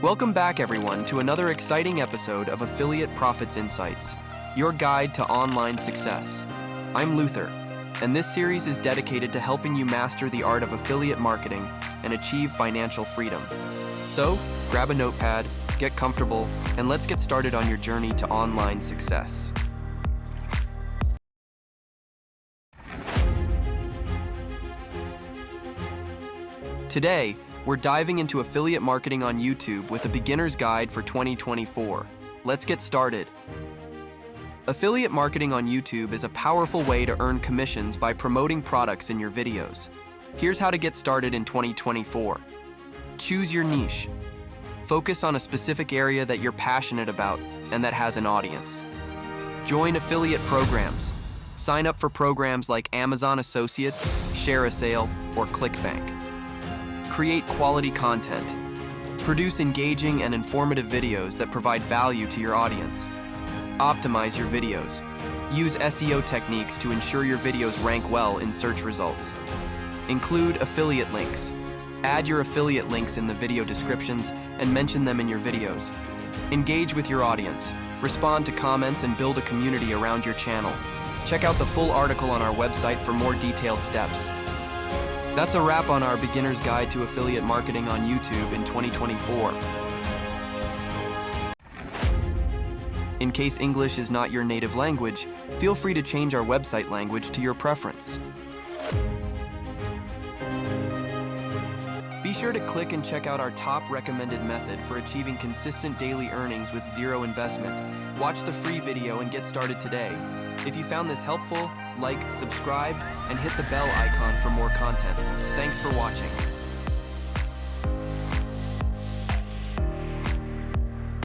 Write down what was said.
Welcome back, everyone, to another exciting episode of Affiliate Profits Insights, your guide to online success. I'm Luther, and this series is dedicated to helping you master the art of affiliate marketing and achieve financial freedom. So, grab a notepad, get comfortable, and let's get started on your journey to online success. Today, we're diving into affiliate marketing on YouTube with a beginner's guide for 2024. Let's get started. Affiliate marketing on YouTube is a powerful way to earn commissions by promoting products in your videos. Here's how to get started in 2024. Choose your niche. Focus on a specific area that you're passionate about and that has an audience. Join affiliate programs. Sign up for programs like Amazon Associates, Share a Sale, or ClickBank. Create quality content. Produce engaging and informative videos that provide value to your audience. Optimize your videos. Use SEO techniques to ensure your videos rank well in search results. Include affiliate links. Add your affiliate links in the video descriptions and mention them in your videos. Engage with your audience. Respond to comments and build a community around your channel. Check out the full article on our website for more detailed steps. That's a wrap on our beginner's guide to affiliate marketing on YouTube in 2024. In case English is not your native language, feel free to change our website language to your preference. Be sure to click and check out our top recommended method for achieving consistent daily earnings with zero investment. Watch the free video and get started today. If you found this helpful, like, subscribe, and hit the bell icon for more content. Thanks for watching.